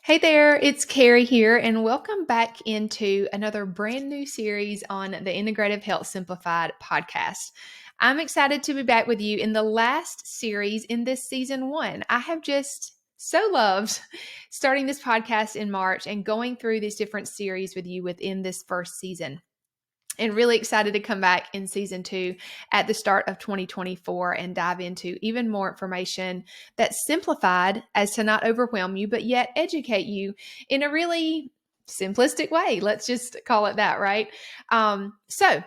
Hey there, it's Carrie here, and welcome back into another brand new series on the Integrative Health Simplified podcast. I'm excited to be back with you in the last series in this season 1. I have just so loved starting this podcast in March and going through these different series with you within this first season. And really excited to come back in season 2 at the start of 2024 and dive into even more information that's simplified as to not overwhelm you, but yet educate you in a really simplistic way. Let's just call it that, right? So,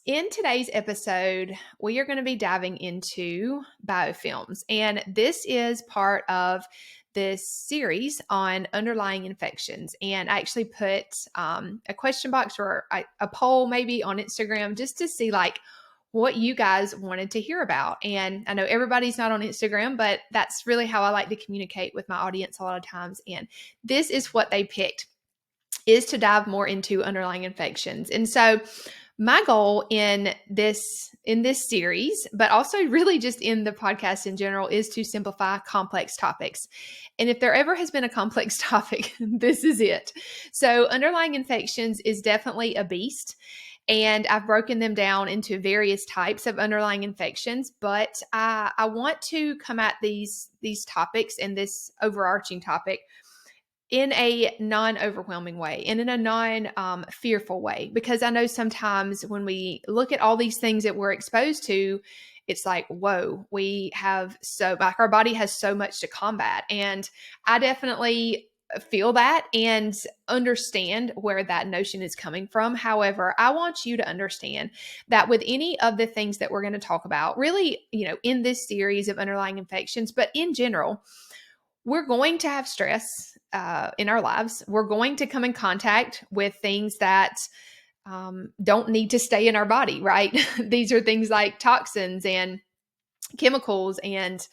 in today's episode, we are going to be diving into biofilms. And this is part of this series on underlying infections. And I actually put a question box or a poll maybe on Instagram just to see what you guys wanted to hear about. And I know everybody's not on Instagram, but that's really how I like to communicate with my audience a lot of times. And this is what they picked, is to dive more into underlying infections. And so my goal in this series, but also really just in the podcast in general, is to simplify complex topics. And if there ever has been a complex topic, this is it. So underlying infections is definitely a beast. And I've broken them down into various types of underlying infections, but I want to come at these topics and this overarching topic in a non-overwhelming way and in a non-fearful way, because I know sometimes when we look at all these things that we're exposed to, it's like, whoa, our body has so much to combat. And I definitely feel that and understand where that notion is coming from. However, I want you to understand that with any of the things that we're going to talk about, really, in this series of underlying infections, but in general, we're going to have stress in our lives. We're going to come in contact with things that don't need to stay in our body, right? These are things like toxins and chemicals and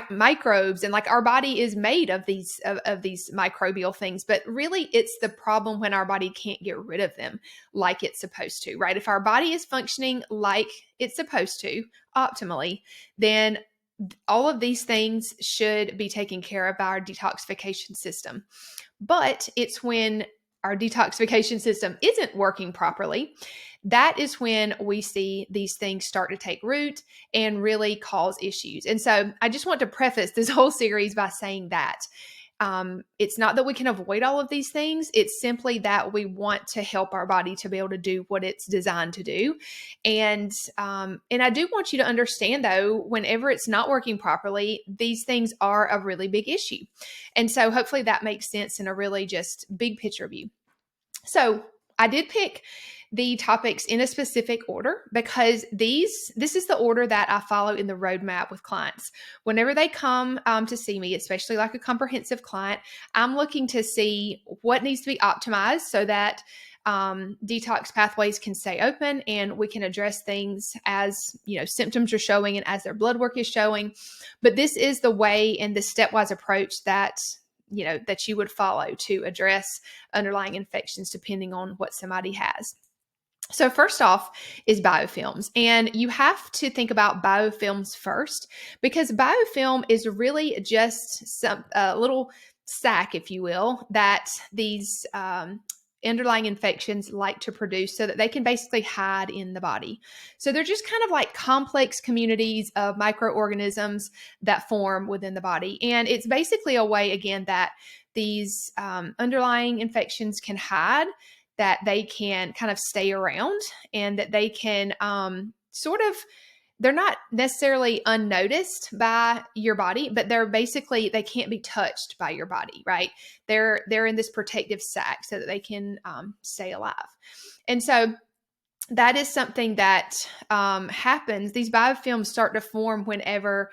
microbes, and our body is made of these microbial things. But really, it's the problem when our body can't get rid of them like it's supposed to, right? If our body is functioning like it's supposed to optimally, then all of these things should be taken care of by our detoxification system. But it's when our detoxification system isn't working properly, that is when we see these things start to take root and really cause issues. And so I just want to preface this whole series by saying that it's not that we can avoid all of these things. It's simply that we want to help our body to be able to do what it's designed to do. And I do want you to understand, though, whenever it's not working properly, these things are a really big issue. And so hopefully that makes sense in a really just big picture view. So I did pick the topics in a specific order because this is the order that I follow in the roadmap with clients. Whenever they come to see me, especially like a comprehensive client, I'm looking to see what needs to be optimized so that detox pathways can stay open and we can address things as symptoms are showing and as their blood work is showing. But this is the way and the stepwise approach that you would follow to address underlying infections depending on what somebody has. So first off is biofilms, and you have to think about biofilms first because biofilm is really just a little sac, if you will, that these underlying infections like to produce so that they can basically hide in the body. So they're just kind of like complex communities of microorganisms that form within the body. And it's basically a way, again, that these underlying infections can hide, that they can kind of stay around, and that they can they're not necessarily unnoticed by your body, but they can't be touched by your body, right? They're in this protective sac so that they can stay alive. And so that is something that happens. These biofilms start to form whenever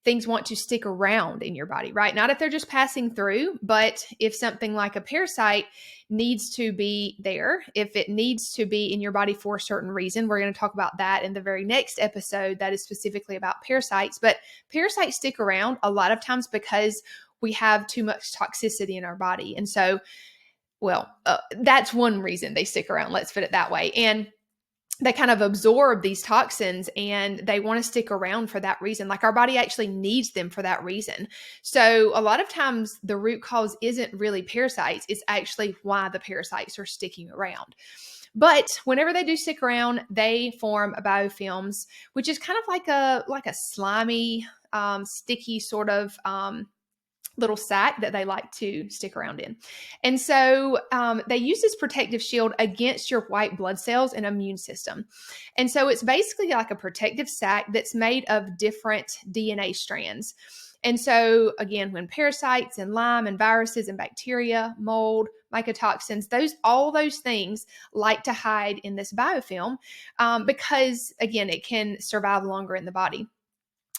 things want to stick around in your body, right? Not if they're just passing through, but if something like a parasite needs to be there, if it needs to be in your body for a certain reason. We're going to talk about that in the very next episode that is specifically about parasites. But parasites stick around a lot of times because we have too much toxicity in our body. And so, that's one reason they stick around. Let's put it that way. And they kind of absorb these toxins and they want to stick around for that reason. Like our body actually needs them for that reason. So a lot of times the root cause isn't really parasites, it's actually why the parasites are sticking around. But whenever they do stick around, they form biofilms, which is kind of like a slimy, sticky sort of little sac that they like to stick around in. And so they use this protective shield against your white blood cells and immune system. And so it's basically like a protective sac that's made of different DNA strands. And so again, when parasites and Lyme and viruses and bacteria, mold, mycotoxins, all those things like to hide in this biofilm because again, it can survive longer in the body.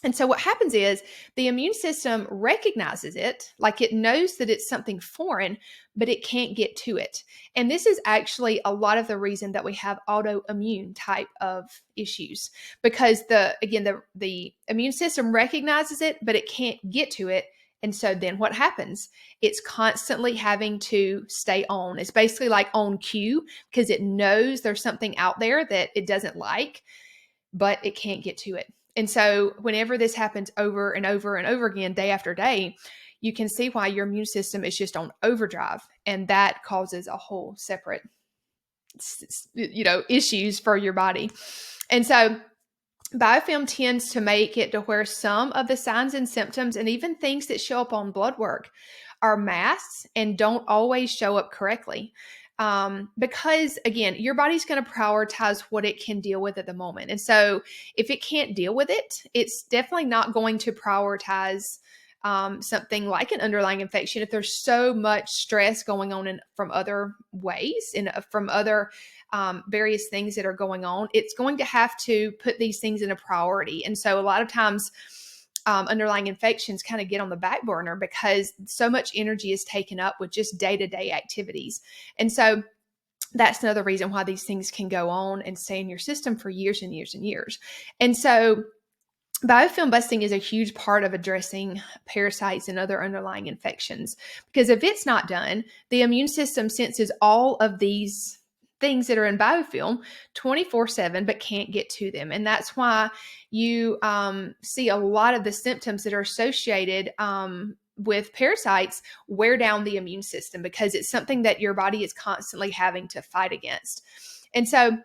And so what happens is the immune system recognizes it, like it knows that it's something foreign, but it can't get to it. And this is actually a lot of the reason that we have autoimmune type of issues, because the immune system recognizes it, but it can't get to it. And so then what happens? It's constantly having to stay on. It's basically like on cue because it knows there's something out there that it doesn't like, but it can't get to it. And so whenever this happens over and over and over again, day after day, you can see why your immune system is just on overdrive. And that causes a whole separate, issues for your body. And so biofilm tends to make it to where some of the signs and symptoms and even things that show up on blood work are masked and don't always show up correctly. Because again, your body's going to prioritize what it can deal with at the moment. And so if it can't deal with it, it's definitely not going to prioritize something like an underlying infection. If there's so much stress going on from other ways and from other various things that are going on, it's going to have to put these things in a priority. And so a lot of times, underlying infections kind of get on the back burner because so much energy is taken up with just day-to-day activities. And so that's another reason why these things can go on and stay in your system for years and years and years. And so biofilm busting is a huge part of addressing parasites and other underlying infections, because if it's not done, the immune system senses all of these things that are in biofilm 24/7, but can't get to them. And that's why you see a lot of the symptoms that are associated with parasites wear down the immune system, because it's something that your body is constantly having to fight against. And so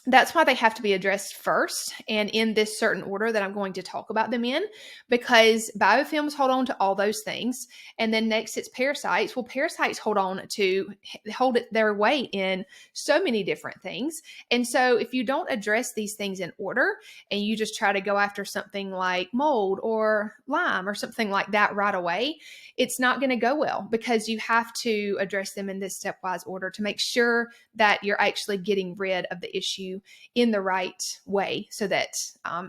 that's why they have to be addressed first and in this certain order that I'm going to talk about them in, because biofilms hold on to all those things. And then next it's parasites. Well, parasites hold their way in so many different things. And so if you don't address these things in order and you just try to go after something like mold or Lyme or something like that right away, it's not going to go well, because you have to address them in this stepwise order to make sure that you're actually getting rid of the issue in the right way, so that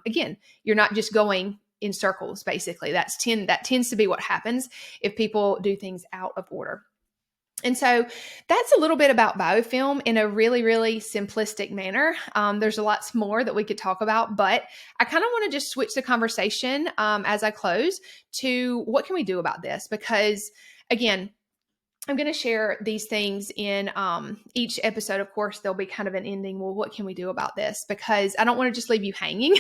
again, you're not just going in circles. Basically, that tends to be what happens if people do things out of order. And so that's a little bit about biofilm in a really, really simplistic manner. There's lots more that we could talk about, but I kind of want to just switch the conversation as I close to what can we do about this? Because again, I'm going to share these things in each episode. Of course, there'll be kind of an ending. Well, what can we do about this? Because I don't want to just leave you hanging.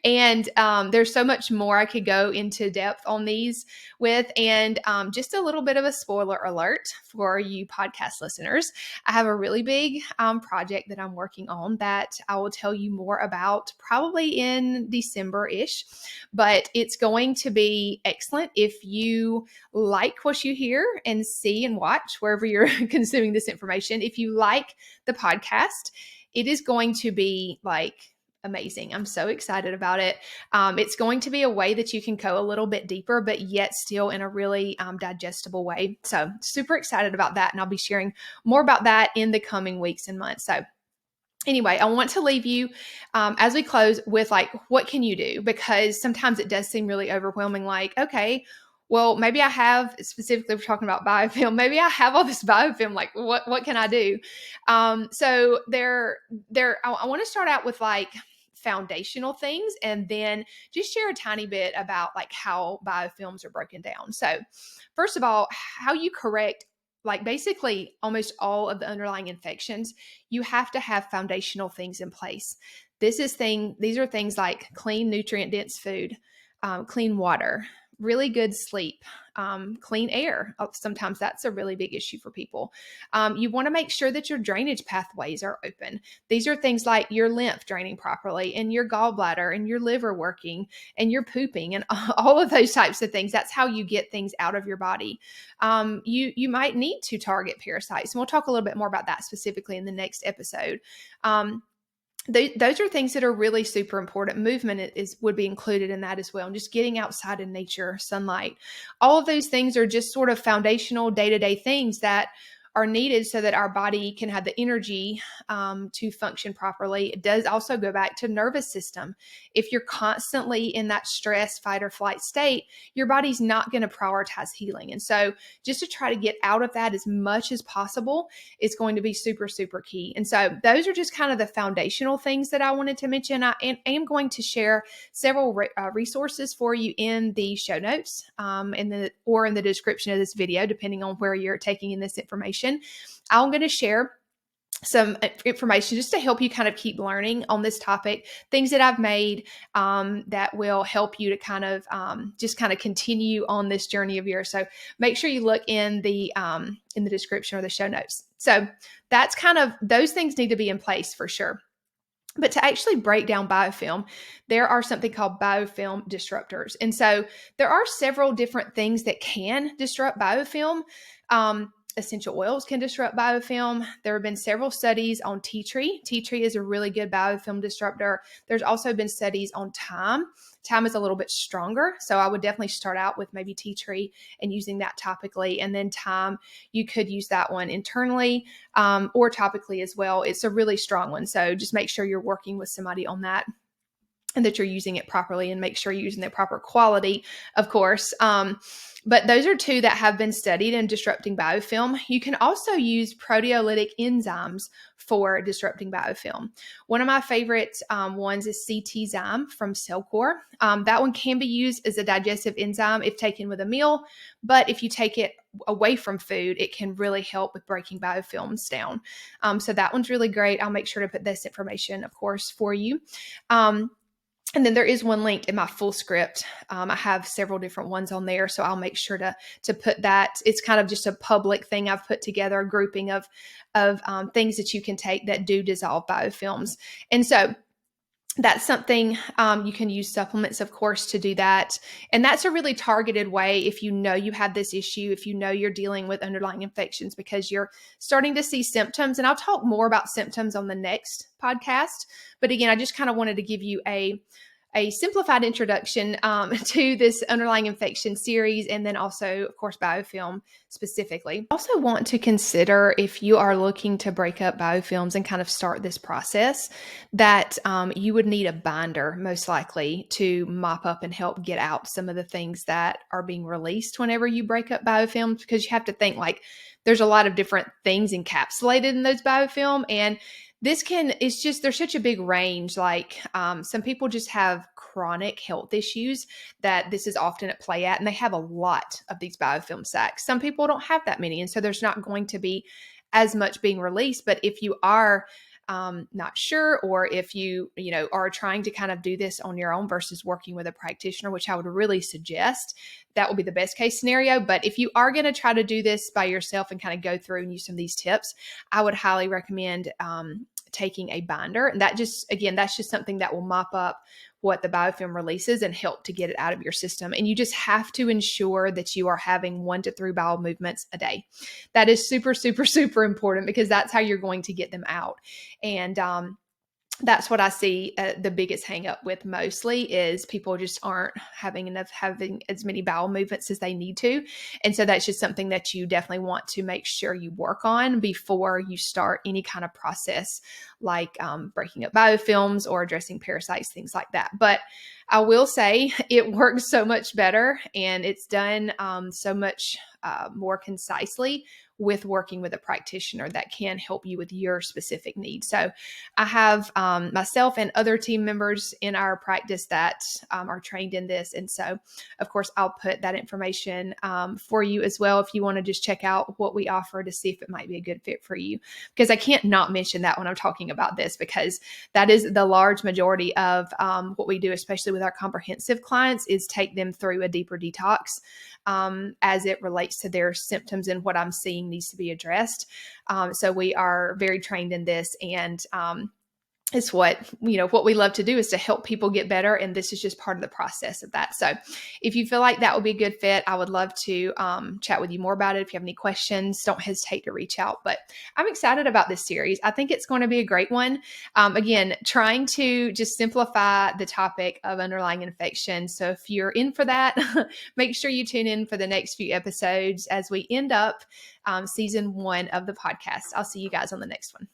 And there's so much more I could go into depth on these with. And just a little bit of a spoiler alert for you podcast listeners. I have a really big project that I'm working on that I will tell you more about probably in December-ish. But it's going to be excellent if you like what you hear and see and watch wherever you're consuming this information. If you like the podcast, it is going to be like amazing. I'm so excited about it. It's going to be a way that you can go a little bit deeper, but yet still in a really digestible way. So super excited about that. And I'll be sharing more about that in the coming weeks and months. So anyway, I want to leave you as we close with like, what can you do? Because sometimes it does seem really overwhelming. Like, okay, well, maybe I have, specifically we're talking about biofilm, maybe I have all this biofilm, like what can I do? So I want to start out with like foundational things and then just share a tiny bit about like how biofilms are broken down. So first of all, how you correct like basically almost all of the underlying infections, you have to have foundational things in place. These are things like clean, nutrient dense food, clean water, really good sleep, clean air. Sometimes that's a really big issue for people. You want to make sure that your drainage pathways are open. These are things like your lymph draining properly, and your gallbladder, and your liver working, and your pooping, and all of those types of things. That's how you get things out of your body. You might need to target parasites, and we'll talk a little bit more about that specifically in the next episode. Those are things that are really super important. Movement would be included in that as well. And just getting outside in nature, sunlight, all of those things are just sort of foundational day-to-day things that are needed so that our body can have the energy to function properly. It does also go back to nervous system. If you're constantly in that stress, fight or flight state, your body's not going to prioritize healing. And so just to try to get out of that as much as possible is going to be super, super key. And so those are just kind of the foundational things that I wanted to mention. I am going to share several resources for you in the show notes or in the description of this video, depending on where you're taking in this information. I'm going to share some information just to help you kind of keep learning on this topic, things that I've made that will help you to kind of just kind of continue on this journey of yours. So make sure you look in the description or the show notes. So that's kind of, those things need to be in place for sure. But to actually break down biofilm, there are something called biofilm disruptors. And so there are several different things that can disrupt biofilm. Essential oils can disrupt biofilm. There have been several studies on tea tree. Tea tree is a really good biofilm disruptor. There's also been studies on thyme. Thyme is a little bit stronger, so I would definitely start out with maybe tea tree and using that topically. And then thyme, you could use that one internally or topically as well. It's a really strong one, so just make sure you're working with somebody on that and that you're using it properly, and make sure you're using the proper quality, of course. But those are two that have been studied in disrupting biofilm. You can also use proteolytic enzymes for disrupting biofilm. One of my favorite ones is CT-zyme from Cellcore. That one can be used as a digestive enzyme if taken with a meal, but if you take it away from food, it can really help with breaking biofilms down. So that one's really great. I'll make sure to put this information, of course, for you. And then there is one linked in my full script. I have several different ones on there, so I'll make sure to put that. It's kind of just a public thing I've put together, a grouping of things that you can take that do dissolve biofilms. And so that's something you can use supplements, of course, to do that. And that's a really targeted way if you know you have this issue, if you know you're dealing with underlying infections because you're starting to see symptoms. And I'll talk more about symptoms on the next podcast. But again, I just kind of wanted to give you a simplified introduction to this underlying infection series, and then also, of course, biofilm specifically. I also want to consider, if you are looking to break up biofilms and kind of start this process, that you would need a binder, most likely, to mop up and help get out some of the things that are being released whenever you break up biofilms, because you have to think like there's a lot of different things encapsulated in those biofilm, and there's such a big range. Like some people just have chronic health issues that this is often at play at, and they have a lot of these biofilm sacs. Some people don't have that many, and so there's not going to be as much being released. But if you are not sure, or if you are trying to kind of do this on your own versus working with a practitioner, which I would really suggest, that will be the best case scenario. But if you are going to try to do this by yourself and kind of go through and use some of these tips, I would highly recommend taking a binder. And that's just something that will mop up what the biofilm releases and help to get it out of your system. And you just have to ensure that you are having 1 to 3 bowel movements a day. That is super, super, super important, because that's how you're going to get them out. And that's what I see the biggest hang up with mostly, is people just aren't having as many bowel movements as they need to. And so that's just something that you definitely want to make sure you work on before you start any kind of process like breaking up biofilms or addressing parasites, things like that. But I will say it works so much better, and it's done so much more concisely with working with a practitioner that can help you with your specific needs. So I have myself and other team members in our practice that are trained in this. And so, of course, I'll put that information for you as well if you want to just check out what we offer to see if it might be a good fit for you. Because I can't not mention that when I'm talking about this, because that is the large majority of what we do, especially with our comprehensive clients, is take them through a deeper detox as it relates to their symptoms, and what I'm seeing needs to be addressed. So we are very trained in this, and it's what we love to do, is to help people get better. And this is just part of the process of that. So if you feel like that would be a good fit, I would love to chat with you more about it. If you have any questions, don't hesitate to reach out. But I'm excited about this series. I think it's going to be a great one. Again, trying to just simplify the topic of underlying infection. So if you're in for that, make sure you tune in for the next few episodes as we end up season 1 of the podcast. I'll see you guys on the next one.